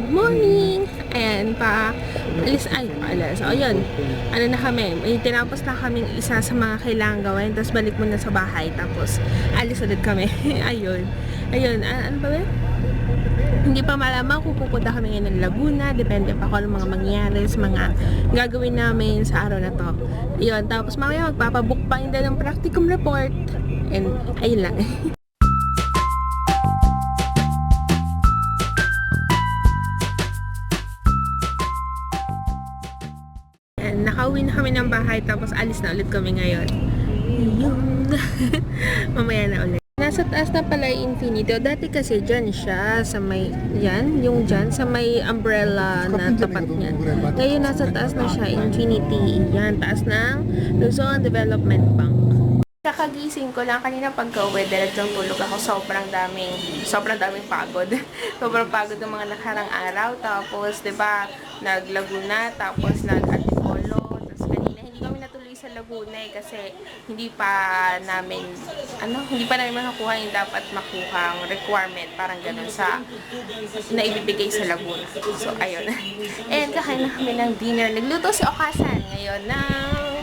good morning! Ayan, paalis. So, ayun. Ano na kami, may tinapos na kaming isa sa mga kailangan gawin, tapos balik muna sa bahay, tapos alis ulit kami. Ayun. Ano ba ba? Hindi pa malaman kung pupunta kami ngayon ng Laguna, depende pa kung ano mga mangyayari sa mga gagawin namin sa araw na to. Ayun, tapos mamaya magpapabook pa din ng practicum report, and ayun lang. Nakauwi na kami ng bahay, tapos alis na ulit kami ngayon. Yun. Mamaya na ulit. Nasa taas na pala yung Infinity. Dati kasi dyan siya, sa may, yan, yung dyan, sa may umbrella na tapat niyan. Ngayon nasa taas na siya, Infinity. Yan, taas ng Luzon Development Bank. Kakagising ko lang kanina pagka-uwi, diretsyong tulog ako, sobrang daming pagod. Sobrang pagod ng mga nakarang araw, tapos 'di ba, naglaguna, tapos nag-Antipolo, tapos kanina hindi kami natuloy sa Laguna kasi hindi pa namin makakuha yung dapat makuhang requirement, parang ganun sa na ibibigay sa Laguna. So ayun. And kakain na kami ng dinner. Nagluto si Okasan ngayon ng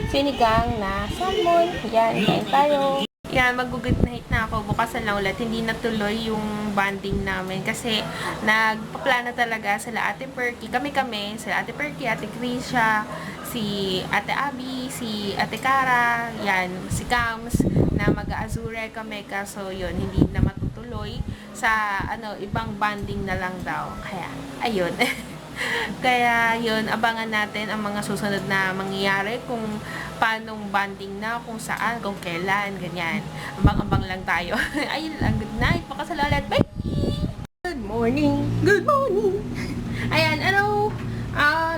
sinigang na salmon. Yan, kain tayo. Yan, mag-good night na ako. Bukas na lang ulit. Hindi natuloy yung bonding namin kasi nagpaplano talaga sila Ate Perky. Kami, sila Ate Perky, Ate Krisha, si Ate Abby, si Ate Cara, yan, si Kams, na mag-Azure kami. Kaso yun, hindi na matutuloy sa ibang bonding na lang daw. Kaya, ayun. Kaya yun, abangan natin ang mga susunod na mangyayari, kung paanong bonding na, kung saan, kung kailan, ganyan. Abang-abang lang tayo. Ayun lang, good night. Pakasalamat. Bye! Good morning! Ayan,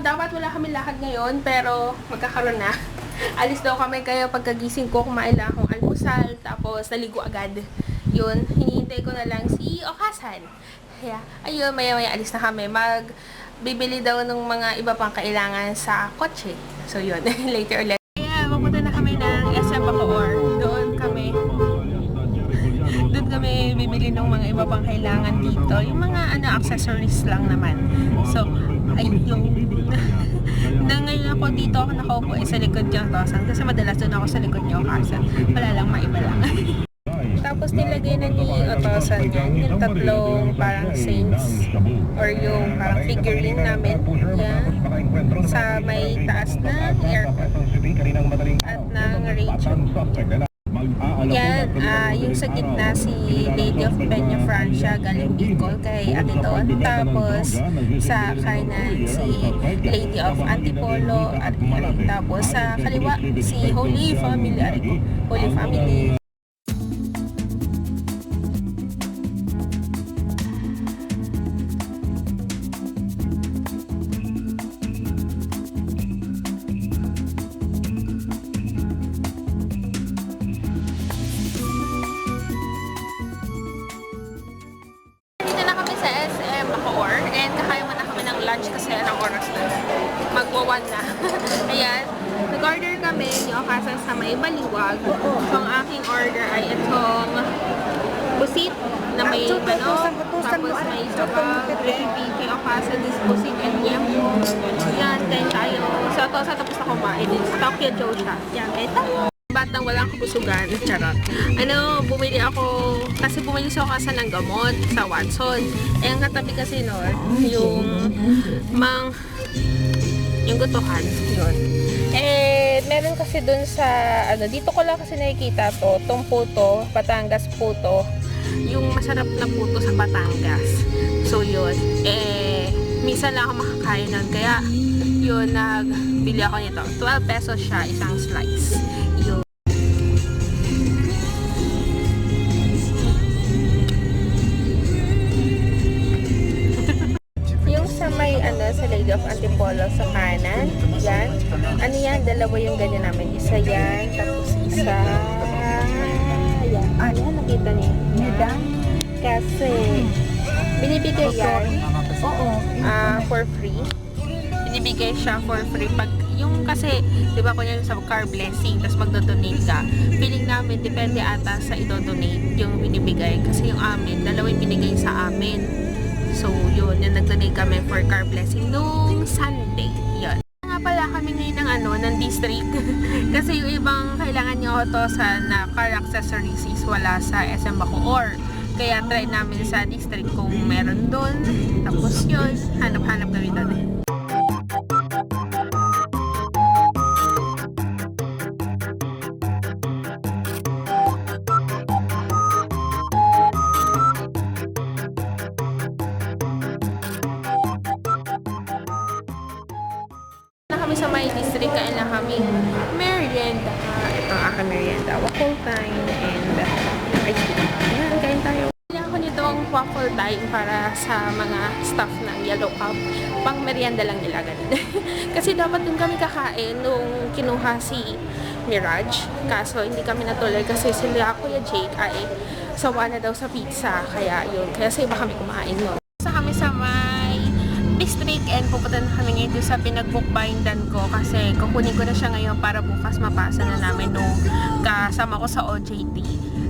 dapat wala kami lakad ngayon, pero magkakaroon na. Alis daw kami, kaya pagkagising ko, kumain lang akong almusal, tapos naligo agad. Yun, hinihintay ko na lang si Okasan. Kaya, ayun, maya-maya alis na kami. Bibili daw ng mga iba pang kailangan sa kotse. So yun, later ulit. Kaya pupunta na kami ng SM Bacoor. Doon kami bibili ng mga iba pang kailangan dito. Yung mga accessories lang naman. So, ayun. Na ngayon ako dito ako nakaupo sa likod niya Okasan. Kasi madalas doon ako sa likod niya Okasan. Wala lang, maiba lang. Tapos nilagay na ni Okasan yan, yung tatlong parang saints or yung parang figurine namin yan sa may taas na aircon at ng Rachel. Yan, yung sa gitna si Lady of Peña Francia galing Bicol kay Ate Don. Tapos sa kanan si Lady of Antipolo at tapos sa kaliwa si Holy Family. Holy Family. Kasi anong oras na? Magwawan na. Ayan. Nag-order kami ni Okasan sa may Baliwag. So, ang aking order ay itong pusit na may tapos may sabaw, gravy kay Okasan, this pusit and yam. Yan, kain tayo. So, ito sa tapos na kumain. Tokyo Joe siya. Yan, kain tayo. Batang walang kabusugan, charot. Bumili ako, kasi bumili si Okasan ng gamot sa Watson. Eh, ang katabi kasi nun, yung gutuhan, yun. Eh, meron kasi dun sa, dito ko lang kasi nakikita itong puto, Batangas puto, yung masarap na puto sa Batangas. So, yun. Eh, minsan lang ako makakain nun, kaya, yun, nagbili ako nito. 12 pesos siya, isang slice. Yun. Sa Lady of Antipolo sa kanan. Yan. Yan? Dalawa yung ganyan namin. Isa yan. Tapos isa... Yan. Yan. Nakita niyo. Yan. Kasi binibigay yan for free. Binibigay siya for free. Pag yung kasi, di ba kunya sa car blessing, tapos magdodonate ka. Feeling namin, depende ata sa idodonate yung binibigay. Kasi yung amin, dalawa yung binigay sa amin. So, yun, yung nag-donate kami for car blessing nung Sunday. Yun. Nga pala kami ngayon ng district. Kasi yung ibang kailangan nyo to sa car accessories is wala sa SM Bacoor. Kaya try namin sa district kung meron doon. Tapos yun, hanap-hanap kami doon. Kami sa may district, kain lang kami merienda. Ito ang aking merienda, waffle time and ice cream. Ayan, kain tayo. Kailangan ko nitong waffle time para sa mga staff ng Yellow Cab. Pang merienda lang nila ganun. Kasi dapat din kami kakain nung kinuha si Mirage. Kaso hindi kami natuloy kasi sila Kuya Jake ay sawa na daw sa pizza. Kaya yun, kaya sa iba kami kumain nun. Sa kami sa may district and pupunta na kami ngayon sa pinag-bookbindan ko kasi kukunin ko na siya ngayon para bukas mapasa na namin nung kasama ko sa OJT.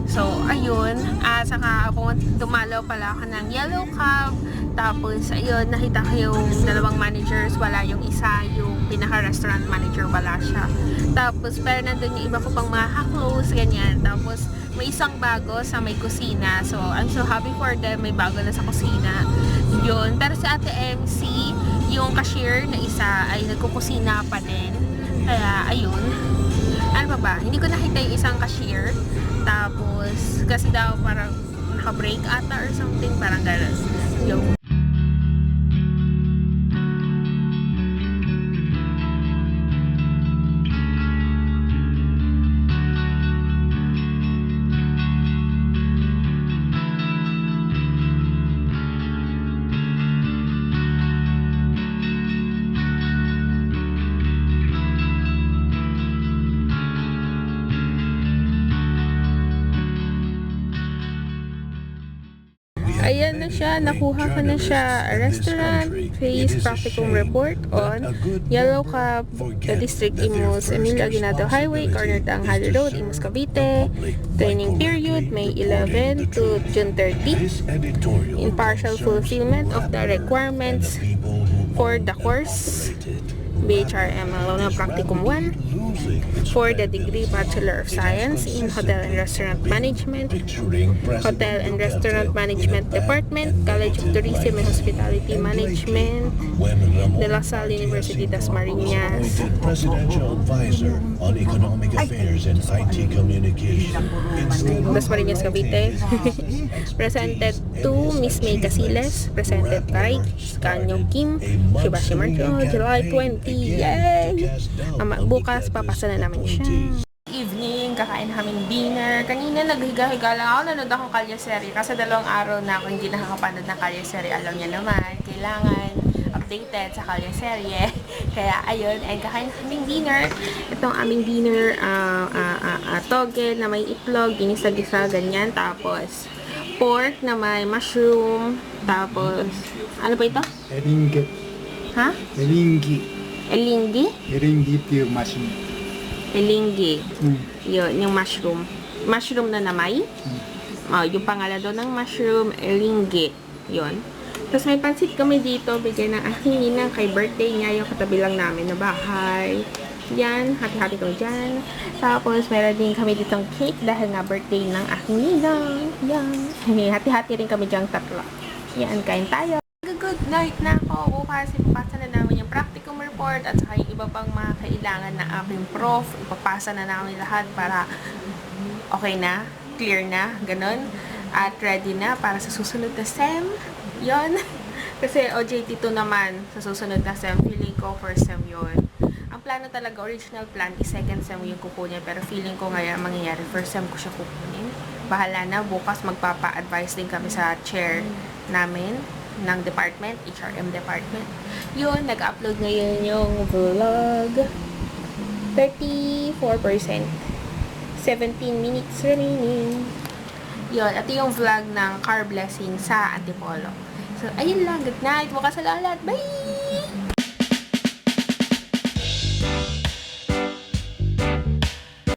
So, ayun. Saka dumalaw pala ako ng Yellow Cab. Tapos, ayun, nakita ko yung dalawang managers. Wala yung isa, yung pinaka-restaurant manager, wala siya. Tapos, pero nandun yung iba ko pang mga close, ganyan. Tapos, may isang bago sa may kusina. So, I'm so happy for them. May bago na sa kusina. Yun. Pero sa Ate MC, yung cashier na isa ay nagkukusina pa din. Kaya, ayun. Ano pa ba? Hindi ko nakita yung isang cashier. Tapos, kasi daw parang naka-break ata or something. Parang gano'n. Yung ayan na siya, nakuha ko na siya. Restaurant Face Practicum Report on Yellow Cab, the District Imus, Emilio Aguinaldo Highway, corner Tanghali Road, Imus, Cavite. Training period, May 11 to June 30. In partial fulfillment of the requirements for the course, BHRM Lona Practicum 1 for the degree Bachelor of Science in Hotel and Restaurant Management, Hotel and Restaurant Management Department, College of Tourism and Hospitality Management, De La Salle University Dasmariñas. Presidential Advisor on Economic Affairs and IT Communication. Dasmariñas, Cavite. Presented to Miss May Casiles, presented by Canyo Kim, Shibashi Marco, July 20. Yay! Bukas papasa na namin siya. Evening, kakain namin dinner. Kanina naghiga-higa lang ako, nanood akong kalyeserye kasi 2 araw na ako hindi nakakapanood ng kalyeserye. Alam niya naman, kailangan updated sa kalyeserye. Kaya ayun, and kakain kaming dinner. Itong aming dinner, toge na may itlog, ginisa-gisa, ganyan. Tapos pork na may mushroom. Tapos, ano pa ito? 에링게 Ha? 에링기 Elinggi? 에링기 띠우 마신 Elinggi. Yun, yung mushroom. Mushroom na namay. Yung pangalan doon ng mushroom, elinggi. Yun. Tapos may pansit kami dito, bigyan ng aking ninang kay birthday niya, yung katabi lang namin na bahay. Yan, hati-hati ko dyan. Tapos meron din kami ditong cake dahil nga birthday ng aking ninang. Yan. Hati-hati rin kami dyan 3. Yan, kain tayo. Good night na ako. Bukas ipapasa na namin yung practicum report at saka yung iba pang mga kailangan na aking prof. Ipapasa na namin lahat para okay na, clear na, ganun. At ready na para sa susunod na SEM. Yon. Kasi OJT2 naman sa susunod na SEM. Feeling ko first SEM yon. Ang plano talaga, original plan is second SEM yung kukunin. Pero feeling ko ngayon mangyayari first SEM ko siya kukunin. Bahala na. Bukas magpapa-advise din kami sa chair namin ng department, HRM department. Yun, nag-upload ngayon yung vlog. 34%. 17 minutes remaining. Yun, ito yung vlog ng car blessing sa Antipolo. So, ayun lang. Good night. Bukas sa lahat. Bye!